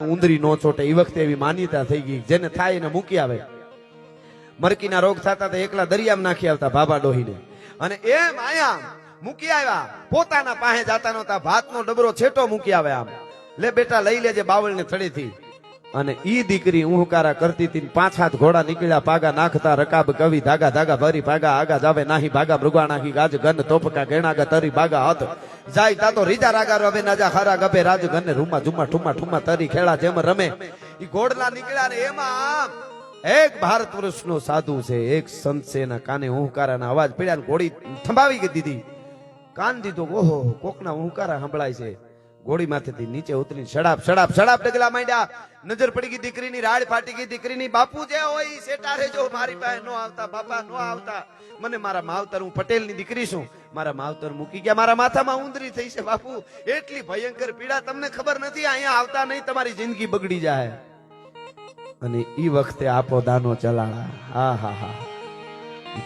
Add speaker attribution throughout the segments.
Speaker 1: ઉંદરી નો ચોટે એ વખતે એવી માન્યતા થઈ ગઈ, જેને થાય એને મૂકી આવે. મરકીના રોગ થતા તો એકલા દરિયામાં નાખી આવતા બાબા ડોહીને, અને એમ આયા મૂકી આવ્યા. પોતાના પાસે જાતા નહોતા, ભાતનો ડબરો છેટો મૂકી આવે. આમ લે બેટા લઈ લેજે બાવળને થળીથી. અને ઈ દીકરી ઉહકારા કરતી હતી. 5 હાથ ઘોડા નીકળ્યા, પાગા નાખતા રકાબ કવિ ધાગા ધાગા ભરી પાગા આગા જાવે નાહી ભાગા મૃગા નાખી ગાજ ગન તોપકા ગેણાગા તરી બાગા હાથ જાય તાતો રીજા રાગા રવે નાજા ખરા ગભે રાજ ગને રૂમા ઝુમા ઠુમા ઠુમા તરી ખેડા જેમ રમે. ઈ ઘોડલા નીકળ્યા ને એમાં એક ભારત વર્ષનો સાધુ છે, એક સંત છે, એના કાને ઉહકારાના અવાજ પડ્યા ને ઘોડી થંભાવી દીધી. કાન દીધો, ઓહો કોકના ઉહકારા સંભળાય છે. ઘોડી માથેથી નીચે ઉતરી સડાપ સડાપ સડાપ ડગલા માંડ્યા. નજર પડી ગઈ દીકરીની, રાડ ફાટી ગઈ દીકરીની. બાપુ જે હોય સેટા રહેજો, મારી પાસે નો આવતા બાપા, નો આવતા. મને મારા માવતર, હું પટેલની દીકરી છું, મારા માવતર મૂકી ગયા, મારા માથામાં ઉંદરી થઈ છે બાપુ. એટલી ભયંકર પીડા તમને ખબર નથી, અહીંયા આવતા નહીં તમારી જિંદગી બગડી જાય. અને ઈ વખતે આપો દાનો ચલાળા, હા હા હા,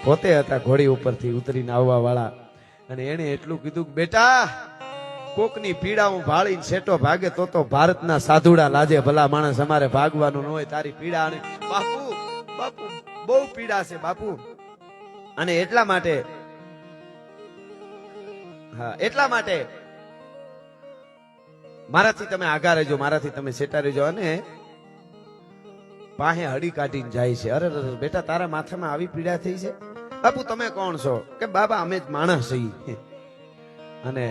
Speaker 1: પોતે હતા ઘોડી ઉપરથી ઉતરીને આવવા વાળા. અને એને એટલું કીધું કે બેટા, કોકની પીડા હું ભાળીને છેટો ભાગે તો ભારતના સાધુડા લાજે. ભલા માણસ, અમારે ભાગવાનું ન હોય તારી પીડા. અને બાપુ બાપુ બહુ પીડા છે બાપુ. અને એટલા માટે, હા એટલા માટે મારાથી તમે આગા રહેજો, મારાથી તમે સેટા રહેજો. અને પાહે હડી કાઢીને જાય છે. અરે બેટા, તારા માથામાં આવી પીડા થઈ છે? બાપુ તમે કોણ છો? કે બાબા અમે જ માણસ છીએ. અને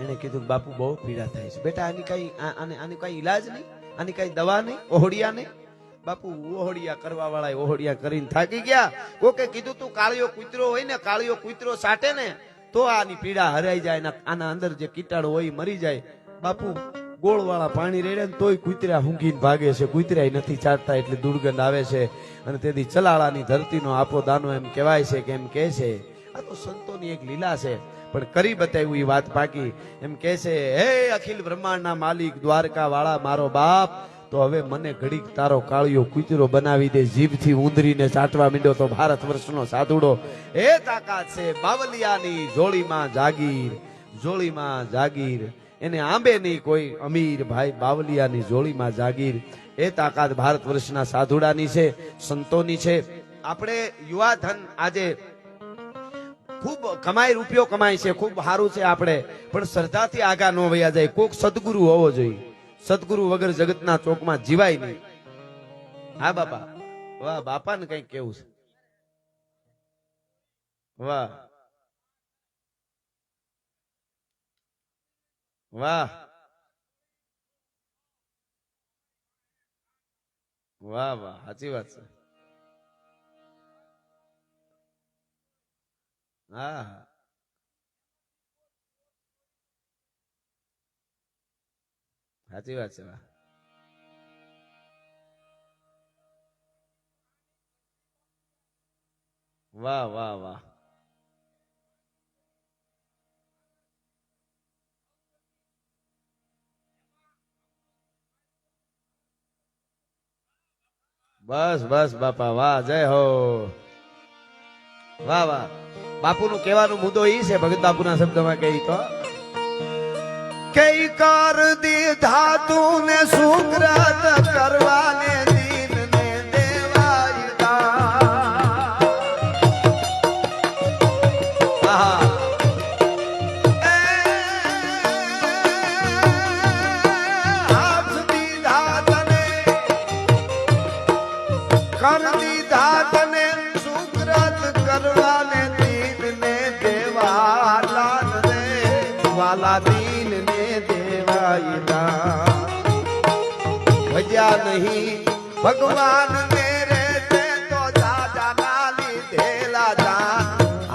Speaker 1: એને કીધું બાપુ બહુ પીડા થાય છે. બેટા આની કઈ ઈલાજ નહીં, આની કઈ દવા નહીં, ઓહડિયા નહીં? બાપુ ઓહડિયા કરવા વાળા ઓહડિયા કરીને થાકી ગયા. કોકે કીધું તું કાળિયો કૂતરો હોય ને, કાળિયો કૂતરો સાટે ને તો આની પીડા હરાઈ જાય, આના અંદર જે કીટાણુ હોય મરી જાય. બાપુ ગોળ વાળા પાણી રેડે ને તોય કૂતરા હુંઘીને ભાગે છે, કૂતરા નથી ચાટતા એટલે દુર્ગંધ આવે છે. અને તેથી ચલાળાની ધરતીનો આપો દાનો એમ કહેવાય છે કે એમ કહે છે. આ તો સંતોની એક લીલા છે, પણ કરી બતાવ્યું એ વાત પાકી. એમ કે છે, હે અખિલ બ્રહ્માંડના માલિક દ્વારકા વાળા મારો બાપ, તો હવે મને ઘડીક તારો કાળિયો કૂતરો બનાવી દે, જીભથી ઉંદરીને ચાટવા માંડ્યો તો ભારત વર્ષનો સાધુડો. એ તાકાત છે બાવલિયાની જોડીમાં જાગીર, જોડીમાં જાગીર. એને આંબે નહીં કોઈ અમીર ભાઈ, બાવલિયાની જોડીમાં જાગીર. એ તાકાત ભારત વર્ષના સાધુડાની છે, સંતોની છે. આપણે યુવા ધન આજે ખૂબ કમાઈ, રૂપિયો કમાય છે, ખૂબ સારું છે આપણે, પણ શ્રદ્ધાથી આગા ન વયા જાય. કોક સદગુરુ હોવો જોઈએ, સદગુરુ વગર જગતના ચોકમાં જીવાય નહીં. હા બાપા, વાહ બાપાને કઈક કેવું છે, વાહ વાહ વાહ વાહ, સાચી વાત છે. હા સાચી વાત છે. વાહ વાહ વાહ, બસ બસ બાપા, વાહ જય હો, વાહ વાહ. બાપુનું કહેવાનો મુદ્દો એ છે, ભગત બાપુના શબ્દમાં કહી તો, કઈ કર દીધા તું ને સુગ્રત કરવાને દીન ને દેવાયદા. હાથ દીધા તને, કર દીધા તને સુગ્રત કરવાને દીન ને દેવાલા રે વાલા દીન ભજ્યા નહીં ભગવાન મેરે તે તો દાદા ના લીધેલા જાન,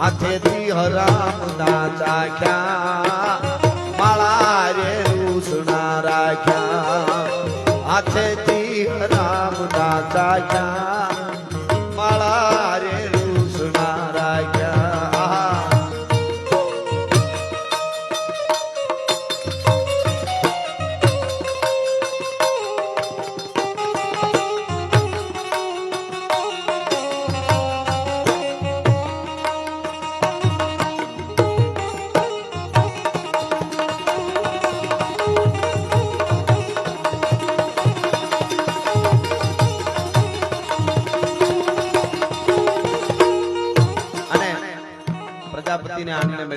Speaker 1: હાથેથી હરામ ના ચાખ્યા, માળા રે રૂસણા રાખ્યા. હાથેથી હરામ ના ચાખ્યા, માળા રે રૂસણા રાખ્યા.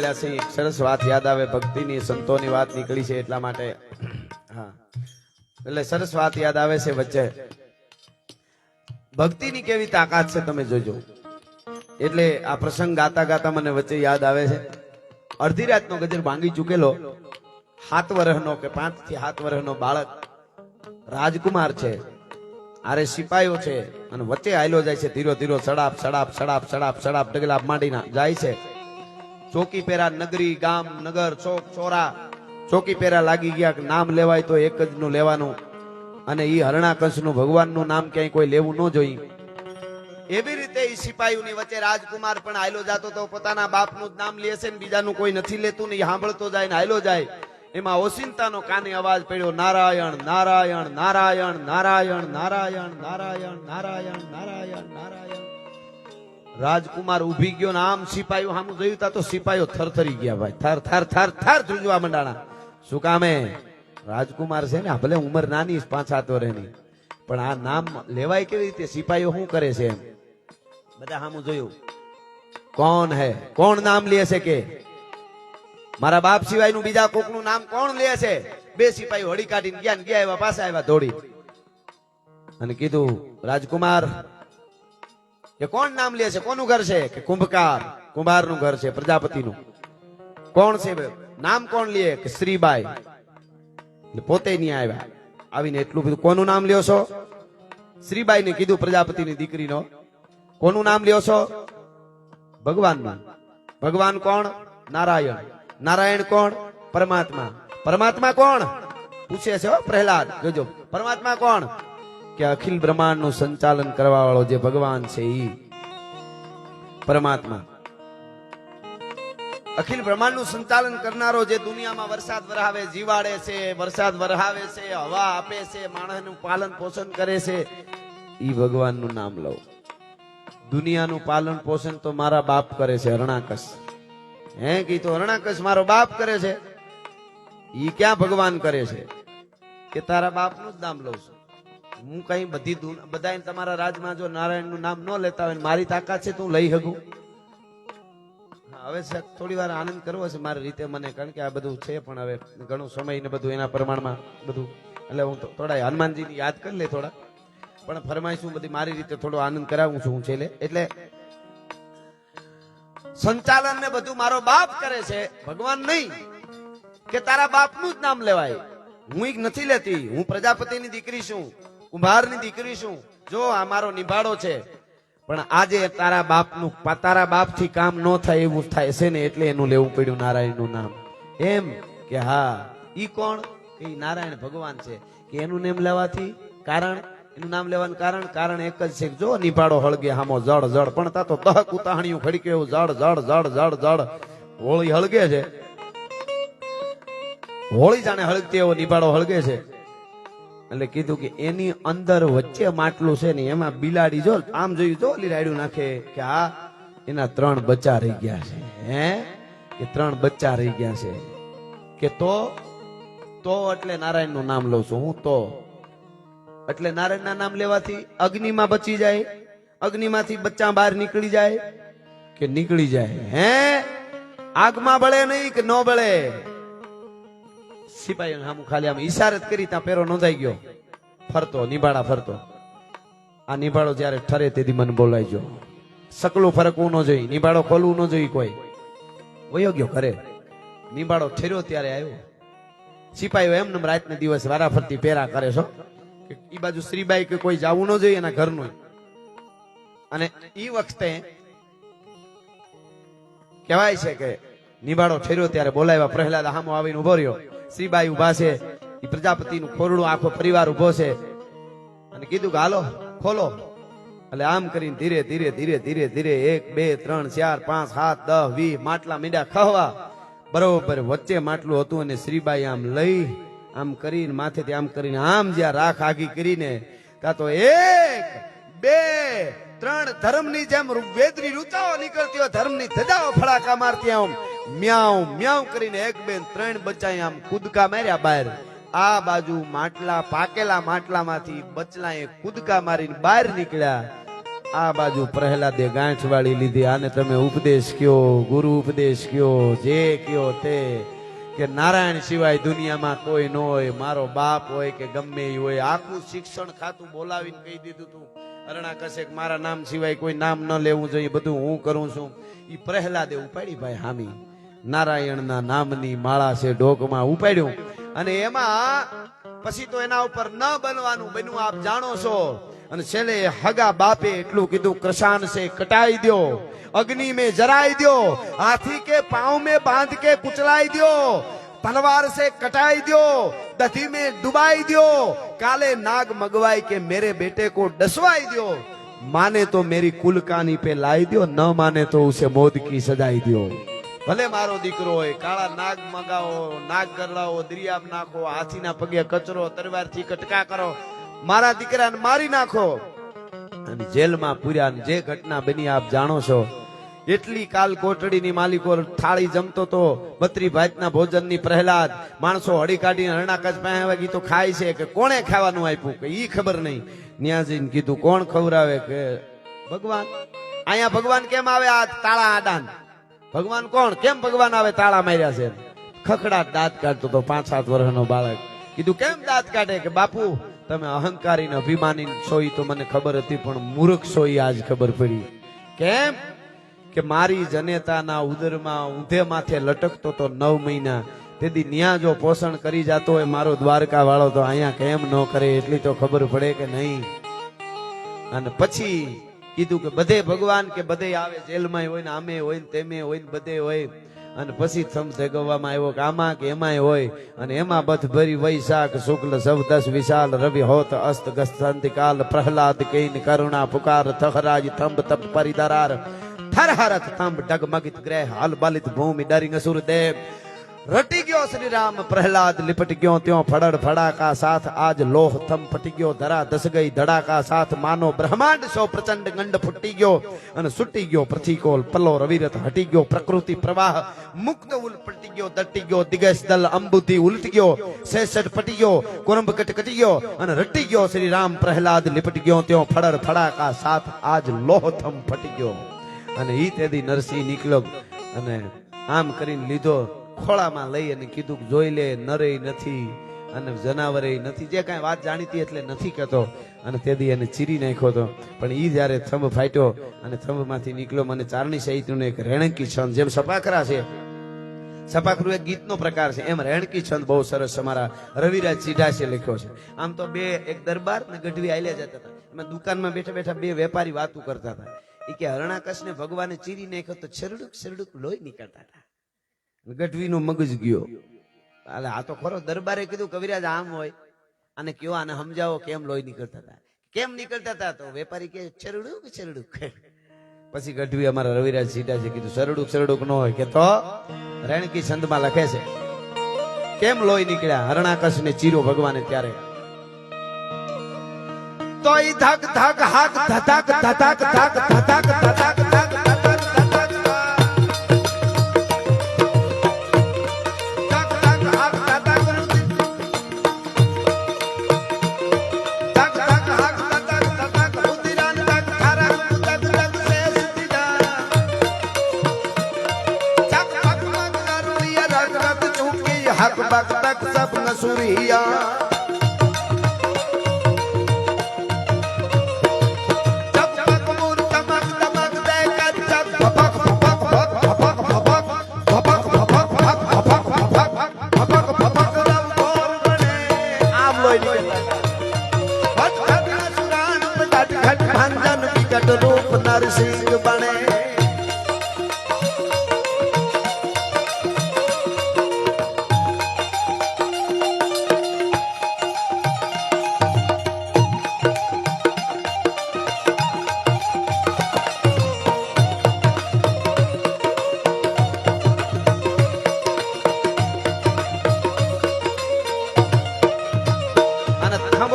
Speaker 1: બોલ્યા છે એક સરસ વાત યાદ આવે, ભક્તિની સંતોની વાત નીકળી છે એટલા માટે. હા, એટલે સરસ વાત યાદ આવે છે વચ્ચે. ભક્તિની કેવી તાકાત છે તમે જોજો. એટલે આ પ્રસંગ ગાતા ગાતા મને વચ્ચે યાદ આવે છે. અડધી રાતનો ગજર ભાંગી ચૂકેલો 7 વર્ષનો કે 5 થી 7 વર્ષનો બાળક રાજકુમાર છે, આરે સિપાહીઓ છે, અને વચ્ચે આયલો જાય છે ધીરો ધીરો સડાપ સડાપ સડાપ સડાપ સડાપ ડગલા માંડીના જાય છે. ચોકી પેરા નગરી ગામ નગર ચોક ચોરા ચોકી પેરા લાગી ગયા કે નામ લેવાય તો એક જ નું લેવાનું, અને ઈ હરણાકંસનું ભગવાનનું નામ ક્યાંય કોઈ લેવું ન જોઈએ. એવી રીતે ઈ સિપાહીઓની વચ્ચે રાજકુમાર પણ આયલો જાતો તો પોતાના બાપનું જ નામ લે છે ને બીજાનું કોઈ નથી લેતું ને ઈ સાંભળતો જાય ને આયલો જાય. એમાં ઓસિંતાનો કાને અવાજ પડ્યો, નારાયણ નારાયણ નારાયણ નારાયણ નારાયણ નારાયણ નારાયણ નારાયણ નારાયણ. રાજકુમાર ઉભી ગયો ને આમ સિપાહીઓ સામું જોયું તા તો સિપાહીઓ થરથરી ગયા ભાઈ, થર થર થર થર ધ્રુજવા મંડાણા. શું કામે? રાજકુમાર છે ને, ભલે ઉંમર નાની 5-7 વર્ષની, પણ આ નામ લેવાય કેવી રીતે? સિપાહીઓ શું કરે છે એમ બધા સામું જોયું. કોણ હે? કોણ નામ લે છે કે મારા બાપ સિવાયનું બીજા કોકનું નામ કોણ લે છે? 2 સિપાહીઓ હળી કાઢીને ગયા ને ગયા એવા પાછા આવ્યા દોડી અને કીધું, રાજકુમાર કે કોણ નામ લે છે? કોનું ઘર છે? કે કુંભકાર, કુંભારનું ઘર છે, પ્રજાપતિનું. કોણ છે? નામ કોણ લે? કે શ્રીબાઈ. એટલે પોતે નહીં આવ્યા, આવીને એટલું બધું, કોનું નામ લ્યો છો? શ્રીબાઈ ને કીધું, પ્રજાપતિની દીકરીનો. કોનું નામ લ્યો છો? ભગવાનનું. ભગવાન કોણ? નારાયણ. નારાયણ કોણ? પરમાત્મા. પરમાત્મા કોણ? પૂછે છે પ્રહલાદ, જોજો. પરમાત્મા કોણ? કે અખિલ બ્રહ્માંડ નું સંચાલન કરવા વાળો જે ભગવાન છે ઈ પરમાત્મા. અખિલ બ્રહ્માંડ નું સંચાલન કરનારો, જે દુનિયામાં વરસાદ વરહાવે, જીવાડે છે, વરસાદ વરહાવે છે, હવા આપે છે, માણસનું પાલન પોષણ કરે છે, ઈ ભગવાનનું નામ લો. દુનિયાનું પાલન પોષણ તો મારા બાપ કરે છે, હરણાકશ. હે કીધું, હરણાકશ મારો બાપ કરે છે, ઈ ક્યાં ભગવાન કરે છે? કે તારા બાપનું જ નામ લઉં છું હું. કઈ બધા તમારા રાજમાં જો નારાયણ નું નામ ન લેતા હોય, મારી તાકાત છે તું લઈ શકું. હવે થોડી વાર આનંદ કરવો છે મારી રીતે મને, કારણ કે આ બધું છે, પણ હવે ઘણું સમય ને બધું એના પ્રમાણમાં બધું, એટલે હું થોડા હનુમાનજીની યાદ કરી લે થોડા, પણ ફરમાઈશું બધી મારી રીતે થોડો આનંદ કરાવું છું હું છેલ્લે. એટલે સંચાલન ને બધું મારો બાપ કરે છે, ભગવાન નહીં. કે તારા બાપનું જ નામ લેવાય. હું એક નથી લેતી, હું પ્રજાપતિની દીકરી છું, કુંભારની દીકરી છું. જો આ મારો નિભાડો છે, પણ આજે તારા બાપનું, તારા બાપથી કામ ન થાય એવું થાય છે ને, એટલે એનું લેવું પડ્યું નારાયણનું નામ. એમ કે હા, ઈ કોણ? કે નારાયણ ભગવાન છે. કે એનું નામ લેવાથી કારણ, એનું નામ લેવાનું કારણ એક જ છે. જો નિભાડો હળગે હામો જળ જળ, પણ તા તો દહક ઉતાહણીયું ખડકે એવું જળ જળ જળ જળ જળ. હોળી હળગે છે, હોળી જાણે હળગતી એવો નિભાડો હળગે છે. એટલે કીધું કે એની અંદર વચ્ચે માટલું છે ને, એમાં બિલાડી જો આમ જોયું તો ઓલી રાયડું નાખે કે આ એના 3 બચ્ચા રહી ગયા છે. હે કે 3 બચ્ચા રહી ગયા છે. કે તો એટલે નારાયણ નું નામ લઉં છું હું. તો એટલે નારાયણ ના નામ લેવાથી અગ્નિમાં બચી જાય, અગ્નિમાંથી બચ્ચા બહાર નીકળી જાય કે નીકળી જાય. હે આગમાં બળે નહીં કે ન બળે. સિપાહીઓ સામું ખાલી આમ ઈશારત કરી, ત્યાં પેરો નોંધાઈ ગયો, ફરતો નિભાડા ફરતો. આ નિભાડો જયારે ઠરે તેથી મને બોલાઈ ગયો. સકલું ફરકવું ન જોઈ, નિભાડો ખોલવું ન જોઈ કોઈ. વયો ગયો ઘરે. નિભાડો ઠર્યો ત્યારે આવ્યો. સિપાહીઓ એમને રાતને દિવસ વારા ફરતી પેરા કરે છો કે ઈ બાજુ શ્રીબાઈ કે કોઈ જવું ન જોઈએ એના ઘરનું. અને ઈ વખતે કહેવાય છે કે નિભાડો ઠર્યો ત્યારે બોલાવ્યા. પ્રહલાદ હામો આવીને ઉભો રહ્યો. શ્રીબાઈ ઉભા છે, ઈ પ્રજાપતિનું ખોરડું, આખો પરિવાર ઉભો છે, અને કીધું કે હાલો ખોલો. એટલે આમ કરીને ધીરે ધીરે ધીરે ધીરે ધીરે 1 2 3 4 5 7 10 20 માટલા મીંડા ખવા. બરોબર વચ્ચે માટલું હતું, અને શ્રીબાઈ આમ લઈ આમ કરીને માથેથી આમ કરીને આમ જ્યાં રાખ આગી કરીને, કા તો 1 2 3 ધર્મની જેમ વેદની રૂચાઓ નીકળતી હોય, ધર્મની ધજાઓ ફડાકા મારતી આમ મ્યાઉ મ્યાઉ કરીને 1 2 3 બચ્ચા આમ કૂદકા માર્યા બહાર. આ બાજુ માટલા, પાકેલા માટલામાંથી બચલાએ કૂદકા મારીને બહાર નીકળ્યા. આ બાજુ પ્રહલાદે ગાંઠ વાળી લીધી. આને તમે ઉપદેશ કયો, ગુરુ ઉપદેશ કયો, જે કયો તે, કે નારાયણ સિવાય દુનિયામાં કોઈ ન હોય, મારો બાપ હોય કે ગમે એ હોય. આખું શિક્ષણ ખાતું બોલાવીને કહી દીધું તું અરણા કશેક મારા નામ સિવાય કોઈ નામ ન લેવું જોઈએ, બધું હું કરું છું. ઈ પ્રહલાદે ઉપાડી ભાઈ હામી નારાયણના નામની માળા છે ડોકમાં ઉપાડ્યું. અને એમાં પછી તો એના ઉપર ન બનવાનું બન્યું, આપ જાણો છો. અને છેલ્લે હગા બાપે એટલું કીધું, કૃષાન से कटाई दो, अग्नि में जराई दो, हाथी के पांव में बांध के कुचलाई दो, तलवार से कटाई दो, दधी में डुबाई दो, काले नाग मंगवाई के मेरे बेटे को डसवाई दो, माने तो मेरी कुलकानी पे लाई दो, न माने तो उसे मौत की सजाई दो. ભલે મારો દીકરો હોય, કાળા નાગ મંગાવો, નાગ ગરડાવો, દરિયામ નાખો, હાથીના પગે કચરો, તરવારથી કટકા કરો, મારા દીકરાને મારી નાખો અને જેલમાં પૂર્યા. જે ઘટના બની આપ જાણો છો. એટલી કાલ કોટડીની માલિકો થાળી જમતો તો 32 ભાતના ભોજનની પ્રહલાદ માણસો હળી કાઢીને હરણા કચ પાસે વાગી તો ખાય છે કે કોણે ખાવાનું આપ્યું કે ઈ ખબર નહીં. ન્યાજીને કીધું કોણ ખવરાવે કે ભગવાન. અહીંયા ભગવાન કેમ આવે? આ તાળા આડાન ભગવાન કોણ? કેમ ભગવાન આવે? તાળા માર્યા છે. ખખડાટ દાંત કાઢતો તો 5-7 વર્ષનો બાળક. કીધું કેમ દાંત કાઢે? કે બાપુ તમે અહંકારી ને અભિમાની છો ઈ તો મને ખબર હતી, પણ મૂર્ખ છો ઈ આજ ખબર પડી. કેમ? કે મારી જનેતાના ઉદરમાં ઊંધે માથે લટકતો તો 9 મહિના. તેથી ન્યા જો પોષણ કરી જાતો હોય મારો દ્વારકા વાળો તો અહીંયા કેમ ન કરે એટલી તો ખબર પડે કે નહીં. અને પછી કીધું કે બધે ભગવાન કે બધે આવે, જેલમાં હોય ને આમે હોય ને તેમે હોય ને બધે હોય. અને પછી થમ ભેગવવામાં આવ્યો કે આમાં કે એમાંય હોય. અને એમાં બધ ભરી વૈશાખ શુક્લ સવ 10 વિશાલ રવિ હોત અસ્ત ગસ્તંતિકાલ પ્રહલાદ કૈન કરુણા પુકાર થહરાજ થંબ તપ પરિદરાર થરહરત થંબ ડગમગિત ગ્રહ હાલ બાલિત ભૂમિ ડરિંગ અસુર દેવ. રટી ગયો શ્રી રામ પ્રહલાદ लिपट गयो त्यों फड़ड़ फड़ाका साथ आज लोह थम फटी गयो धरा दस गई धड़ाका साथ मानो ब्रह्मांड सो प्रचंड गंड फुटी गयो અને છૂટી ગયો પ્રતિકોલ પલ્લો રવિરત હટી ગયો પ્રકૃતિ પ્રવાહ મુક્ત ઉલપટી ગયો દટી ગયો દિગસ દલ અંબુથી ઉલટી ગયો શેષટ પટી ગયો કુરંબ કટ કટી ગયો અને રટી ગયો શ્રી રામ પ્રહલાદ लिपट गयो त्यों फड़ड़ फड़ाका साथ आज लोह थम फटी गयो. અને ઈ તેદી નરસિંહ નીકળ્યો અને આમ કરીને લીધો ખોળામાં લઈ અને કીધું જોઈ લે નરે નથી અને જનાવરે નથી. જે કાંઈ વાત જાણીતી એટલે નથી કહેતો. અને તેદી એને ચીરી નાખ્યો હતો. પણ ઈ જયારે થંભ ફાટ્યો અને થંભમાંથી નીકળ્યો. મને ચારણી સાહિત્યનું એક રેણકી છંદ, જેમ સપાખરા છે, સપાખરું એક ગીતનો પ્રકાર છે, એમ રેણકી છંદ બહુ સરસ અમારા રવિરાજ ચીઢાસે લખ્યો છે. આમ તો બે એક દરબાર ને ગઢવી આલ્યા જતા હતા. એમાં દુકાનમાં બેઠા બેઠા બે વેપારી વાતું કરતા હતા. એ કે હરણાકશને ભગવાને ચીરી નાખ્યો તો છરડુક છરડુક લોહી નીકળતા હતા. ગઢવીનો મગજ ગયો. આ તો ખરો દરબારે કીધું કવિરાજ આમ હોય અને કયો આને સમજાવો કેમ લોહી નીકળતા હતા. કેમ નીકળતા હતા? તો વેપારી કે છરડુક છરડુક. પછી ગઢવી અમારા રવિરાજ સીટા છે કીધું છરડુક છરડુક ન હોય કે તો રેણકી છંદમાં લખે છે કેમ લોહી નીકળ્યા હરણાકશ ને ચીરો ભગવાને ત્યારે. તો ઈ ધક ધક હાક ધધક ધધક ધક ધધક ધધક ધક हक बक तक सब नसूरिया जब तक मूर तमक तमक दे कर जब भपक भपक भपक भपक भपक भपक भपक भपक भपक रब गोर बने आम लोई निकलता भट भट नसुरान घट घट भंजन विकट रूप नरसिंह बने.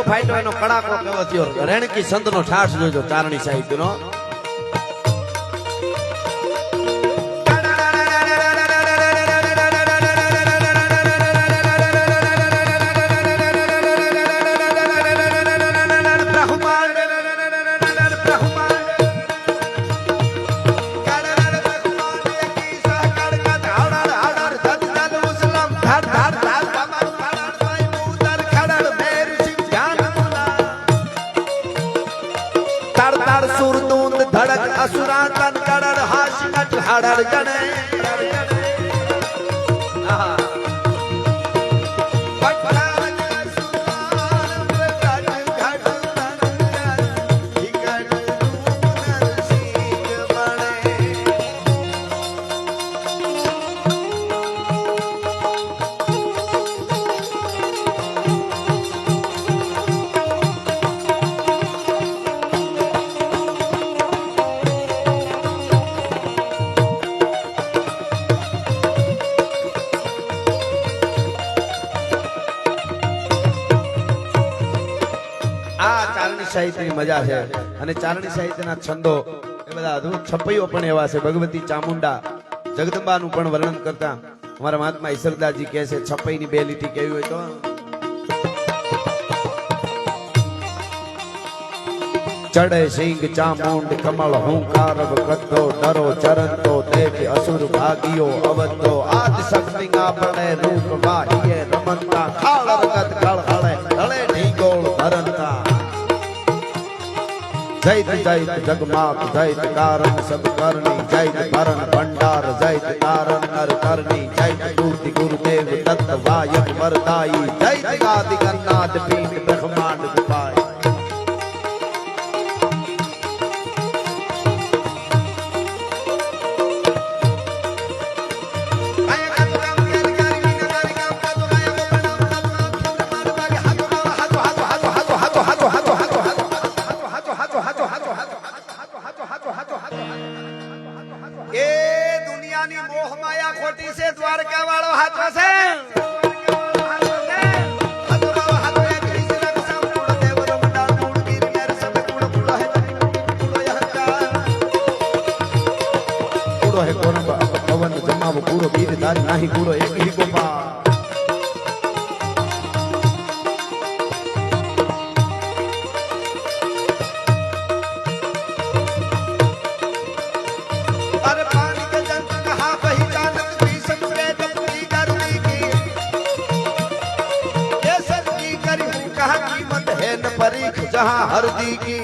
Speaker 1: ફાઈટો એનો કડાકો કેવો થયો. રેણકી સંત નો ઠાઠ જોજો ચારણી સાહિત્ય નો. હાડળ સુરદૂંદ ધડક અસુરા તન કડડ હાશ નટ હાડળ ગણે સાહિત્યની મજા છે અને ચારણી સાહિત્યના છંદો એ બધા અદભુત છપૈયો પણ એવા છે. ભગવતી ચામુંડા જગદંબાનું પણ વર્ણન કરતા અમારા મહાત્મા ઈશ્વરદાસજી કહે છે છપૈની બે લીટી કેવી હોય તો ચડે સિંહ ચામુંડ કમળ હુંકાર કદ્દો ડરો ચરંતો દેખ અસુર ભાગીઓ અવધો આદ શક્તિ આપણે રૂપ વાહીએ રમંતા ખાળ રગત ખળ હળે હળે ઢીગોળ ધરંતા જૈત જૈત જગમાત જૈત કારણ સબ કરણી જૈત ભરણ ભંડાર જૈત કારણ નર કરણી જૈત મૂર્તિ ગુરુદેવ દત્ત વાયક વરદાઈ જૈત ગાદિ ગન્નાથ પીઠ બ્રહ્માંડ ગુપાય પૂરો બીજ તારી નાહી પૂરો એક હી ગોપા अरे पानी के जंग कहाँ पहचानत भीषण से डबली गर्मी की ये सच्ची करी कहाँ कीमत है न परीख जहाँ हरदी की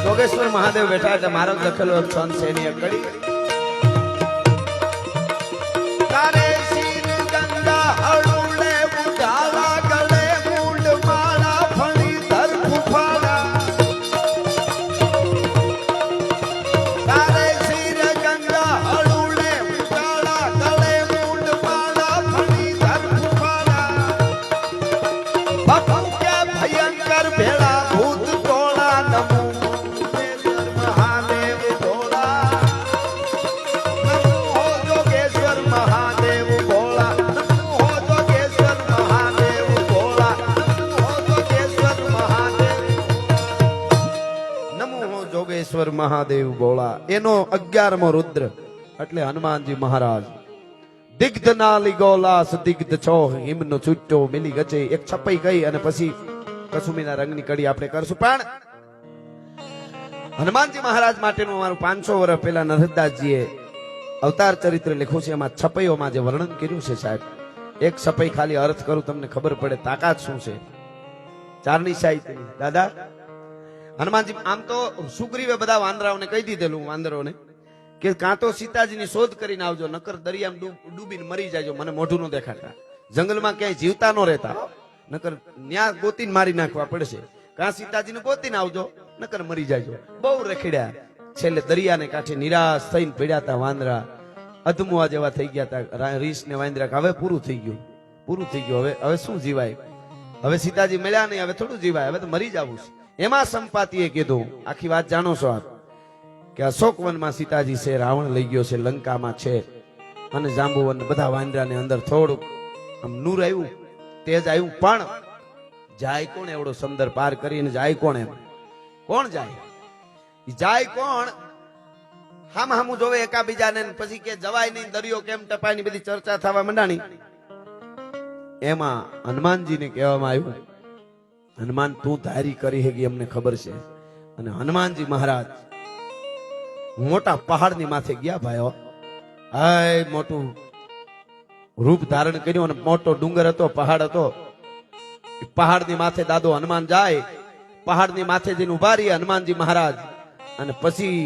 Speaker 1: યોગેશ્વર મહાદેવ બેઠા છે મારો લખેલો એક છંદ છે એની અકડી તારે શીર ગંગા હળુલે ઉડાલા ગળે મૂંડ માળા ફણી ધર ફુફાડા તારે શીર ગંગા હળુલે ઉડાલા ગળે મૂંડ માળા ફણી ધર ફુફાડા બાપુ કે ભયંકર ભેળા ભૂત ટોળા નમો મહાદેવ બોલા એનો 11મો રુદ્ર એટલે હનુમાનજી મહારાજ દિગ્ધ નાલી ગોલાસ દિગ્ધ છો હિમનો છૂટો મિલી ગચે એક છપાઈ ગઈ અને પછી કસુમીના રંગની કડી આપણે કરશું પણ હનુમાનજી મહારાજ માટેનું અમારું 500 વર્ષ પહેલા નરહરદાસજીએ અવતાર ચરિત્ર લખ્યું છે એમાં છપાઈઓમાં જે વર્ણન કર્યું છે સાહેબ એક છપાઈ ખાલી અર્થ કરું તમને ખબર પડે તાકાત શું છે ચારણી સાહિત્યની દાદા હનુમાનજી આમ તો સુગ્રીવે બધા વાંદરાઓને કહી દીધેલું વાંદરોને કે કાં તો સીતાજીની શોધ કરીને આવજો નકર દરિયામાં ડૂબીને મરી જાયજો મને મોઢું ન દેખાડતા જંગલમાં ક્યાંય જીવતા ન રહેતા નકર ન્યા ગોતીને મારી નાખવા પડશે કાં સીતાજીને ગોતીને આવજો નકર મરી જાયજો બહુ રખડ્યા છેલ્લે દરિયાને કાંઠે નિરાશ થઈને પડ્યા હતા વાંદરા અધમુઆ જેવા થઈ ગયા હતા રીસ ને વાંદરા કે હવે પૂરું થઈ ગયું હવે શું જીવાય, હવે સીતાજી મળ્યા નહીં, હવે થોડું જીવાય, હવે તો મરી જવું છે. એમાં સંપાતીએ કીધું, આખી વાત જાણો છો આપ, કે અશોકવનમાં સીતાજી છે, રાવણ લઈ ગયો છે, લંકામાં છે, અને જાંબુવન બધા વાંદરાને અંદર થોડુંક આમ નૂર આવ્યું, તેજ આવ્યું, પણ જાય કોણ એવડો સમંદર પાર કરીને જાય કોણ? એમ કોણ જાય? જાય કોણ? હામું જોવે એકાબીજાને, પછી કે જવાય નહીં, દરિયો કેમ ટપાય ની બધી ચર્ચા થવા માંડાણી. એમાં હનુમાનજીને કહેવામાં આવ્યું, હનુમાન તું ધારી કરી હે અમને ખબર છે. અને હનુમાનજી મહારાજ મોટા પહાડની માથે ગયા ભાઈઓ, હાય મોટું રૂપ ધારણ કર્યું, અને મોટો ડુંગર હતો, પહાડ હતો. પહાડની માથે દાદો હનુમાન જાય, પહાડની માથે જઈને ઉભા રહ્યા હનુમાનજી મહારાજ. અને પછી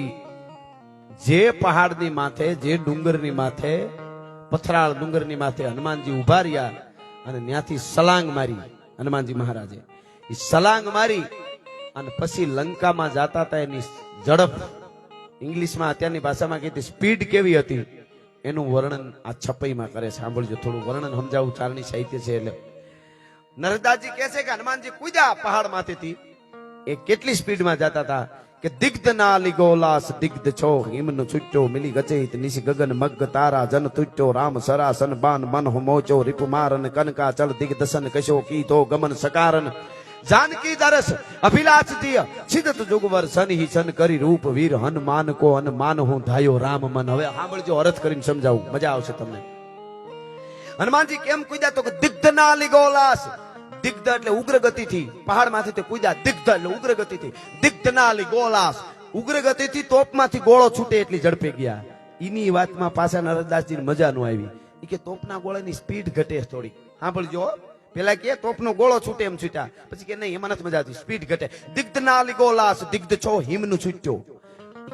Speaker 1: જે પહાડની માથે, જે ડુંગરની માથે, પથરાળ ડુંગરની માથે હનુમાનજી ઉભા રહ્યા, અને ત્યાંથી સલાંગ મારી હનુમાનજી મહારાજે. એ સલાંગ મારી અને પછી લંકામાં જાતા હતા, એની ઝડપ, ઇંગ્લિશમાં અત્યારની ભાષામાં કીધી સ્પીડ કેવી હતી, એનું વર્ણન આ છપાઈમાં કરે. સાંભળજો, થોડું વર્ણન સમજાવું, ચારણી સાહિત્ય છે એટલે. નરદાસજી કહે છે કે હનુમાનજી કૂદ્યા પહાડ માંથી, એ કેટલી સ્પીડમાં જતા હતા કે દિગ્ધ ના લીગોલાસ દિગ્ધ છો હિમનો છૂટ્યો મિલી ગચેત નિશી ગગન મગ્ગ તારા જન તુટ્યો રામ સરાસન બાન મન હો મોચો રીપુ મારન કનકા ચલ દિગ્દશન કશો કીધો ગમન સકારન જાનકી દરસ અભિલાષ દિય છિદત જુગવર સન હી છન કરી રૂપ વીર હનુમાન કો હનુમાન હું ધાયો રામ મન. હવે સાંભળજો, અર્થ કરીને સમજાવું, મજા આવશે તમને. હનુમાનજી કેમ કૂદ્યા તો કે દિગ્ધ ના લીગોલાસ, દિગ્ધ એટલે ઉગ્ર ગતિથી પહાડ માંથી તે કૂદ્યા, દિગ્ધ એટલે ઉગ્ર ગતિથી, દિગ્ધ ના લીગોલાસ, ઉગ્ર ગતિથી તોપમાંથી ગોળો છૂટે એટલી ઝડપે ગયા. એની વાતમાં પાછા નરદાસજી મજા ન આવી. એ કે તોપના ગોળાની સ્પીડ ઘટે થોડી. સાંભળજો, પેલા કે તોપનો ગોળો છૂટે એમ છૂટ્યા, પછી કે નહીં એમાં નથી મજા આવતી, સ્પીડ ઘટે. દિગ્ધ ના લીગોલાસ દિગ્ધ છો હિમનું છૂટ્યો,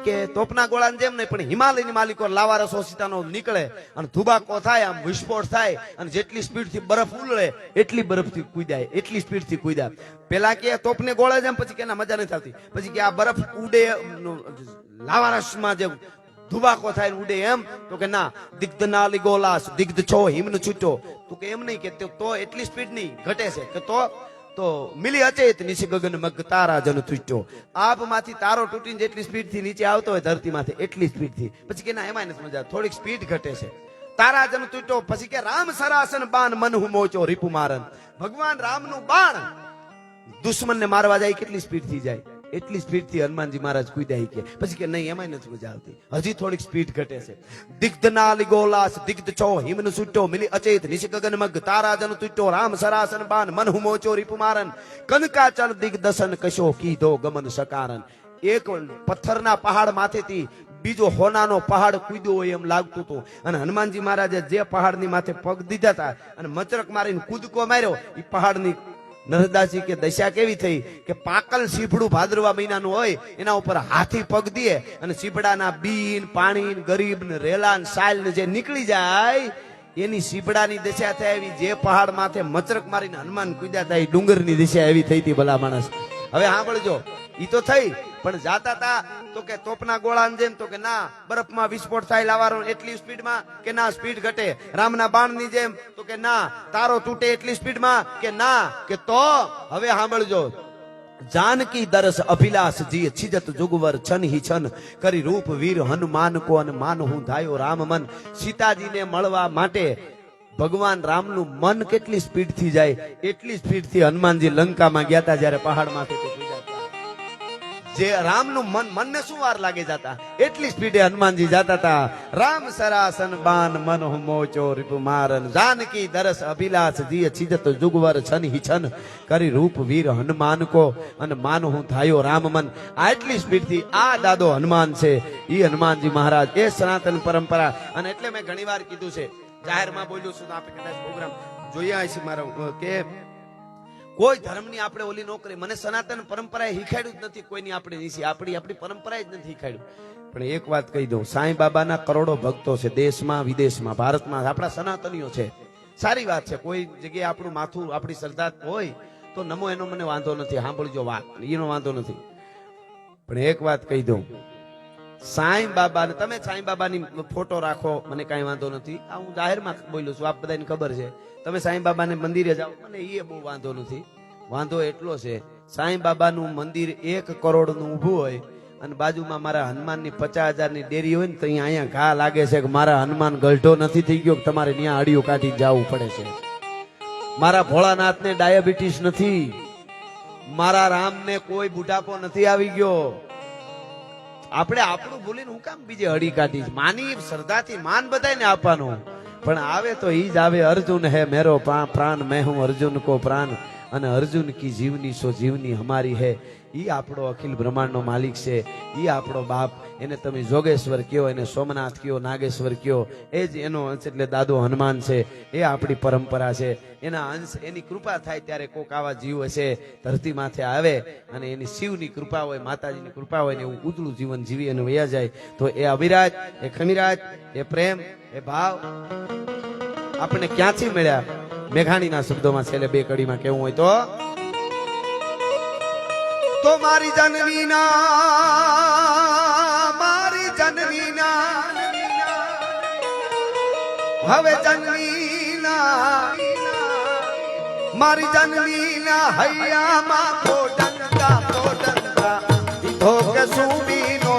Speaker 1: કે તોપના ગોળાને જેમ નહીં પણ હિમાલયની માલિકો લાવારસ ઓશિતાનો નીકળે અને ધુબાકો થાય, આમ વિસ્ફોટ થાય, અને જેટલી સ્પીડથી બરફ ઉલળે એટલી બરફથી કૂદ્યા, એટલી સ્પીડથી કૂદ્યા. પેલા કે તોપને ગોળે જેમ, પછી કે ના મજા નથી આવતી, પછી કે આ બરફ ઉડે લાવારસમાં જે ધુબાકો થાય ઉડે એમ, તો કે ના દિગ્ધ ના લીગોલાસ દિગ્ધ છો હિમનું છૂટ્યો. તો કે એમ નહીં કે તો એટલી સ્પીડ નહીં ઘટે છે, કે તો મિલી અચેત નિશી ગગન મગ તારા જન તૂટ્યો, આબમાંથી તારો તૂટીને જેટલી સ્પીડ થી નીચે આવતો હોય ધરતીમાંથી એટલી સ્પીડ થી. પછી કે ના એમાં નથી મજા, થોડીક સ્પીડ ઘટે છે. તારા જન તૂટ્યો. પછી કે રામ સરાસન બાન મન હું મોચો રીપુ મારન, ભગવાન રામનું બાણ દુશ્મનને મારવા જાય કેટલી સ્પીડ થી જાય, એટલી સ્પીડ થી હનુમાનજી મહારાજ કૂદ્યા. કે પછી કે નહીં એમાં નથી મજા આવતી, હજી થોડીક સ્પીડ ઘટે છે. દિગ્ધ ના લીગોલાસ દિગ્ધ છો હિમનું છૂટ્યો મિલી અચેત નિશી ગગન મગ તારા જન તૂટ્યો રામ સરાસન બાન મન હું મોચો રીપુ મારન કનકાચલ દિગ્દશન કશો કીધો ગમન સકારન. એક પથ્થરના પહાડ માથેથી બીજો હોનાનો પહાડ કૂદ્યો હોય એમ લાગતું હતું. અને હનુમાનજી મહારાજે જે પહાડની માથે પગ દીધા હતા અને મચરક મારીને કૂદકો માર્યો, એ પહાડની નરદાસજી કે દશા કેવી થઈ કે પાકલ સીપડું ભાદરવા મહિનાનું હોય એના ઉપર હાથી પગ દે અને સીપડાના બીન પાણી ગરીબ ને રેલા ને સાલ ને જે નીકળી જાય એની સીપડાની દશા થાય એવી. જે પહાડ માથે મચરક મારીને હનુમાન કૂદ્યા હતા એ ડુંગરની દિશા એવી થઈ હતી ભલા માણસ. હવે સાંભળજો, ઈ તો થઈ, પણ જાતા તા તો કે તોપના ગોળાની જેમ, તો કે ના બરફમાં વિસ્ફોટ થાય લાવારો એટલી સ્પીડમાં, કે ના સ્પીડ ઘટે. રામના બાણની જેમ, તો કે ના તારો તૂટે એટલી સ્પીડમાં, કે ના. કે તો હવે સાંભળજો, જાનકી દરસ અભિલાષ જી છિજત જુગવર છન હી છન કરી રૂપ વીર હનુમાન કો અને માન હું ધાયો રામ મન. સીતાજીને મળવા માટે ભગવાન રામનું મન કેટલી સ્પીડ થી જાય એટલી સ્પીડ થી હનુમાનજી લંકામાં ગયા હતા. જયારે પહાડમાંથી જે રામનું મનને શું વાર લાગે જતા એટલી સ્પીડે હનુમાનજી જતા હતા. રામ સરાસન બાન મન હું મોચો રીપુ મારન જાનકી દરસ અભિલાષ જી છિજત જુગવર છન હી છન કરી રૂપ વીર હનુમાન કો અને માન હું ધાયો રામ મન. આટલી સ્પીડ થી આ દાદો હનુમાન છે, ઈ હનુમાનજી મહારાજ એ સનાતન પરંપરા. અને એટલે મેં ઘણી વાર કીધું છે, જાહેરમાં બોલ્યું છું, આપણે કદાચ પ્રોગ્રામ જોયા છે મારો, કે કોઈ ધર્મની આપણે ઓલી નોકરી, મને સનાતન પરંપરાએ શીખાડ્યું જ નથી કોઈની આપણે નીચે, આપણી પરંપરાએ જ નથી શીખાડ્યું. પણ એક વાત કહી દઉં, સાંઈ બાબાના કરોડો ભક્તો છે દેશમાં વિદેશમાં, ભારતમાં, આપણા સનાતનીઓ છે. સારી વાત છે, કોઈ જગ્યાએ આપણું માથું આપણી શ્રદ્ધા હોય તો નમો, એનો મને વાંધો નથી. સાંભળજો વાત, એનો વાંધો નથી. પણ એક વાત કહી દઉં, સાંઈ બાબા ને તમે સાંઈ બાબાની ફોટો રાખો, મને કઈ વાંધો નથી. આ હું જાહેરમાં બોલું છું, આપ બધાને ખબર છે. તમે સાંઈ બાબાને મંદિરે જાઓ, મને એ બહુ વાંધો નથી. વાંધો એટલો છે, સાંઈ બાબાનું મંદિર 1 કરોડનું ઊભું હોય અને બાજુમાં મારા હનુમાનની 50,000ની ડેરી હોય ને તો અહીંયા ઘા લાગે છે કે મારા હનુમાન ગલઢો નથી થઈ ગયો, તમારે ત્યાં આડિયું કાઢીને જવું પડે છે. મારા ભોળાનાથને ડાયાબિટીસ નથી, મારા રામને કોઈ બુઢાપો નથી આવી ગયો. આપણે આપણું ભૂલીને હું કામ બીજે હડી કાઢી? માની શ્રદ્ધાથી માન બધાને આપવાનું, પણ આવે તો ઈ જ આવે. અર્જુન હે મેરો પ્રાણ, મેં હું અર્જુન કો પ્રાણ, અને અર્જુન કી જીવની સો જીવની હમારી હે. ઈ આપણો અખિલ બ્રહ્માંડનો માલિક છે, ઈ આપણો બાપ. એને તમે જોગેશ્વર કયો, એને સોમનાથ કયો, નાગેશ્વર કયો, એ જ એનો અંશ એટલે દાદો હનુમાન છે. એ આપણી પરંપરા છે. એના અંશ, એની કૃપા થાય ત્યારે કોક આવા જીવ હશે ધરતી માથે આવે અને એની શિવની કૃપા હોય, માતાજીની કૃપા હોય ને એવું ઉજળું જીવન જીવી અને વયા જાય. તો એ અવિરાજ, એ ખમીરાજ, એ પ્રેમ, એ ભાવ આપણને ક્યાંથી મળ્યા? મેઘાણીના શબ્દોમાં છેલ્લે 2 કડીમાં કેવું હોય તો મારી જનનીના, મારી જનનીના, હવે જનનીના, મારી જનનીના હૈયામાં કોડંગા કોડંગા દીધો કે સુમીનો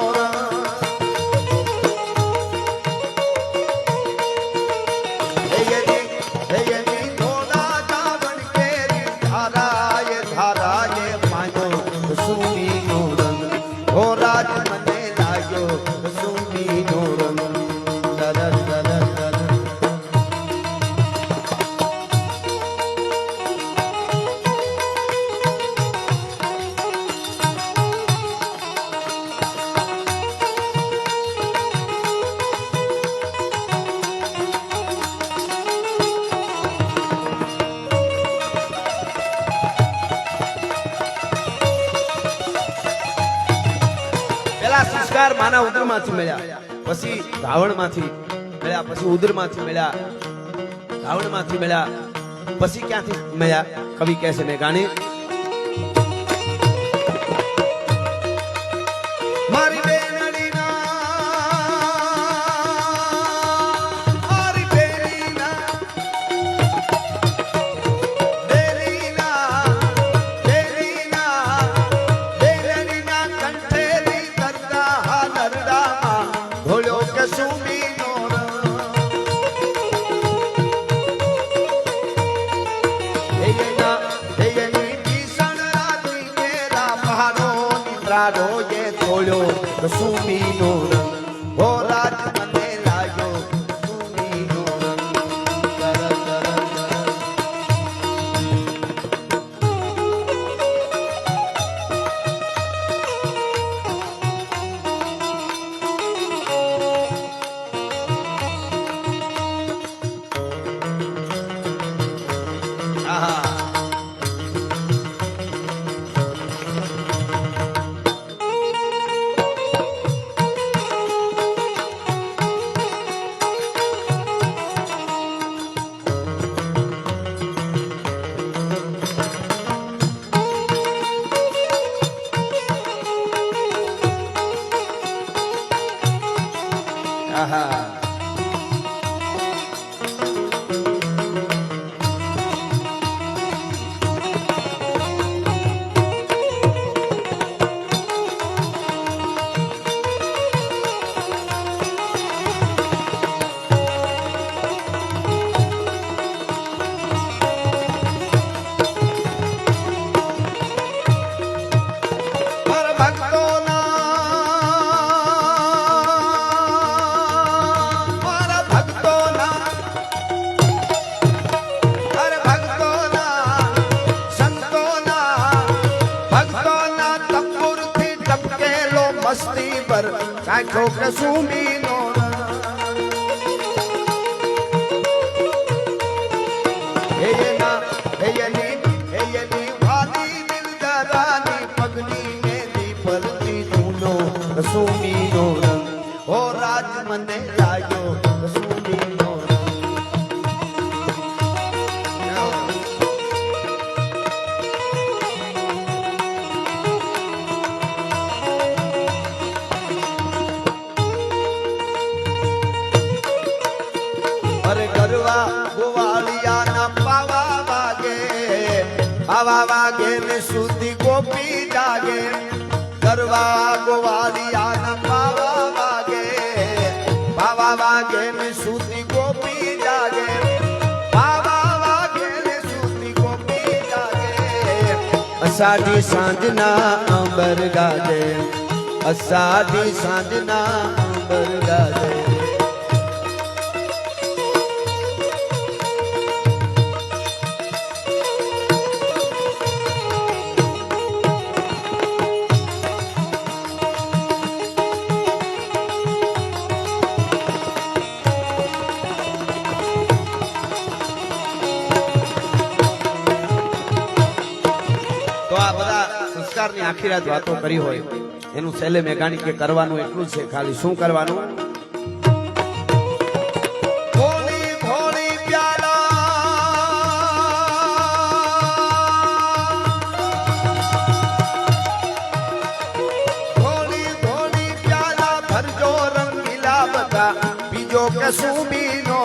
Speaker 1: સંસ્કાર માના ઉદરમાંથી મળ્યા, પછી ધાવણમાંથી મળ્યા, પછી ઉદરમાંથી મળ્યા, ધાવણમાંથી મળ્યા, પછી ક્યાંથી મળ્યા? કવિ કહે છે મેઘાણી, મારી બેનડીના, મારી બેનડીના, બેનડીના, બેનડીના, બેનડીના કંઠેલી કરતા નરડામાં ભોળ્યો કે સુમીનો સુમીનો રંગ હો રાજ મને લાગ્યો સુમીનો રંગ. આહા, આહા. મસ્તી પર કાંઠો કે સુમીનો હેયની વાલી દિલ દરાની પગની ને દીપરથી ધૂનો સુમીનો રંગ હો રાજ મને લાગ્યો સુમીનો અરે ગરવા ગોવાળિયાના પાવા વાગે ને સુધી ગોપી જાગે ગરવા ગોવાળિયાના પાવા વાગે ને સુધી ગોપી જાગે અષાઢી સાંજના અંબર ગાજે અષાઢી સાંજના અંબર ગાજે તો આ બધા સંસ્કારની આખી રાત વાતો કરી હોય એનું છેલ્લે મેઘાણી કે કરવાનું એટલું છે ખાલી શું કરવાનું ભોળી ભોળી પ્યાલા ભોળી ભોળી પ્યાલા ભરજો રંગીલા બધા બીજો કશું બીનો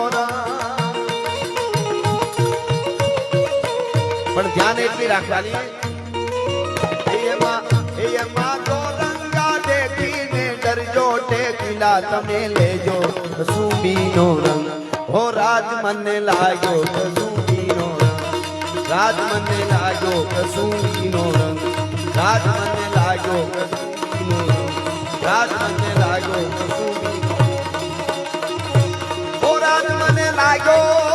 Speaker 1: પણ ધ્યાન એટલી રાખવાની તમે લેજો કસુંબીનો રંગ હો રાજ મને લાગ્યો કસુંબીનો રંગ રાજ મને લાગ્યો કસુંબીનો રંગ રાજ મને લાગ્યો કસુંબીનો રંગ રાજ મને લાગ્યો કસુંબીનો હો રાજ મને લાગ્યો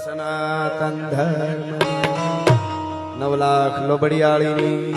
Speaker 1: સનાતન ધર્મ 9 લાખ લોબડિયાળીની